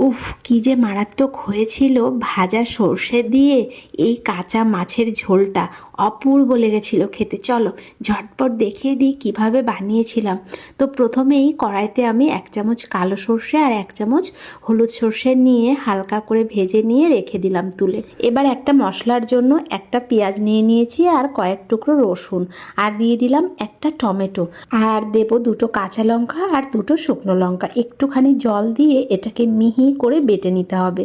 উফ, কি যে মারাত্মক হয়েছিল ভাজা সর্ষে দিয়ে এই কাঁচা মাছের ঝোলটা। অপূর্ব লেগেছিল খেতে। চলো ঝটপট দেখিয়ে দিই কিভাবে বানিয়েছিলাম। তো প্রথমেই কড়াইতে আমি 1 চামচ কালো সর্ষে আর 1 চামচ হলুদ সর্ষে নিয়ে হালকা করে ভেজে নিয়ে রেখে দিলাম তুলে। এবার একটা মশলার জন্য একটা পেঁয়াজ নিয়ে নিয়েছি আর কয়েক টুকরো রসুন, আর দিয়ে দিলাম একটা টমেটো, আর দেবো 2টো কাঁচা লঙ্কা আর 2টো শুকনো লঙ্কা। একটুখানি জল দিয়ে এটাকে মিহি করে বেটে নিতে হবে।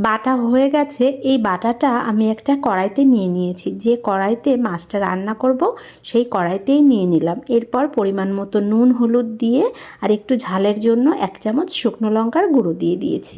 বাটা হয়ে গেছে। এই বাটাটা আমি একটা কড়াইতে নিয়ে নিয়েছি। যে কড়াইতে মাছটা রান্না করব সেই কড়াইতেই নিয়ে নিলাম। এরপর পরিমাণ মতো নুন হলুদ দিয়ে আর একটু ঝালের জন্য 1 চামচ শুকনো লঙ্কার গুঁড়ো দিয়ে দিয়েছি।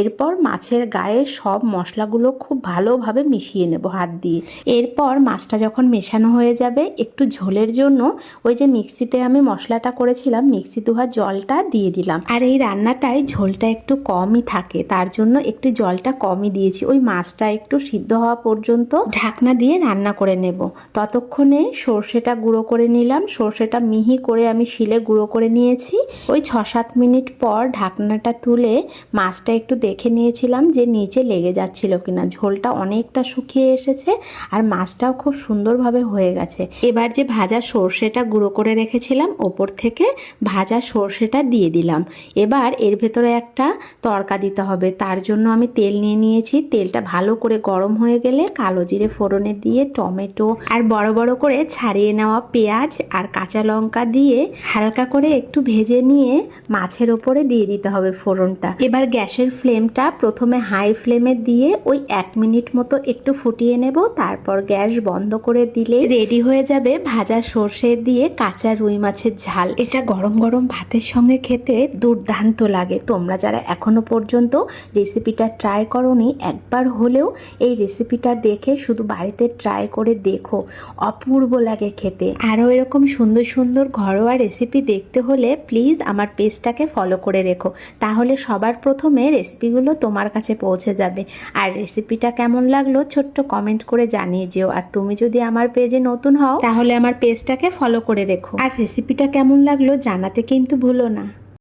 এরপর মাছের গায়ে সব মশলাগুলো খুব ভালোভাবে মিশিয়ে নেব হাত দিয়ে। এরপর মাছটা যখন মেশানো হয়ে যাবে, একটু ঝোলের জন্য ওই যে মিক্সিতে আমি মশলাটা করেছিলাম মিক্সি ধোয়া জলটা দিয়ে দিলাম। আর এই রান্নাটায় ঝোলটা একটু কমই থাকে, তার জন্য একটু জলটা কমই দিয়েছি। ওই মাছটা একটু সিদ্ধ হওয়া পর্যন্ত ঢাকনা দিয়ে রান্না করে নেব। ততক্ষণে সর্ষেটা গুঁড়ো করে নিলাম। সর্ষেটা মিহি করে আমি শিলে গুঁড়ো করে নিয়েছি। ওই 6-7 মিনিট পর ঢাকনাটা তুলে মাছটা একটু দেখে নিয়েছিলাম যে নিচে লেগে যাচ্ছিল কিনা। ঝোলটা অনেকটা শুকিয়ে এসেছে আর মাছটাও খুব সুন্দরভাবে হয়ে গেছে। এবার যে ভাজা সর্ষেটা গুঁড়ো করে রেখেছিলাম ওপর থেকে ভাজা সর্ষেটা দিয়ে দিলাম। এবার এর ভেতরে একটা তড়কা দিতে হবে। তার জন্য আমি তেল নিয়ে নিয়েছি। তেলটা ভালো করে গরম হয়ে গেলে কালো জিরে ফোড়নে দিয়ে টমেটো আর বড় বড় করে ছাড়িয়ে নেওয়া পেঁয়াজ আর কাঁচা লঙ্কা দিয়ে হালকা করে একটু ভেজে নিয়ে মাছের ওপরে দিয়ে দিতে হবে ফোড়নটা। এবার গ্যাসের ফ্লেমটা প্রথমে হাই ফ্লেমে দিয়ে ওই 1 মিনিট মতো একটু ফুটিয়ে নেব। তারপর গ্যাস বন্ধ করে দিলে রেডি হয়ে যাবে ভাজা সর্ষে দিয়ে কাঁচা রুই মাছের ঝাল। এটা গরম গরম ভাতের সঙ্গে খেতে দুর্দান্ত লাগে। তোমরা যারা এখনো পর্যন্ত রেসিপিটা ট্রাই করোনি, একবার হলেও এই রেসিপিটা দেখে শুধু বাড়িতে ট্রাই করে দেখো, অপূর্ব লাগে খেতে। আরও এরকম সুন্দর সুন্দর ঘরোয়া রেসিপি দেখতে হলে প্লিজ আমার পেজটাকে ফলো করে রেখো, তাহলে সবার প্রথমে রেসিপিগুলো তোমার কাছে পৌঁছে যাবে। আর রেসিপিটা কেমন লাগলো ছোট্ট কমেন্ট করে জানিয়ে যেও। আর তুমি যদি আমার পেজে নতুন হও তাহলে আমার পেজটাকে ফলো করে রেখো। আর রেসিপিটা কেমন লাগলো জানাতে কিন্তু ভুলো না।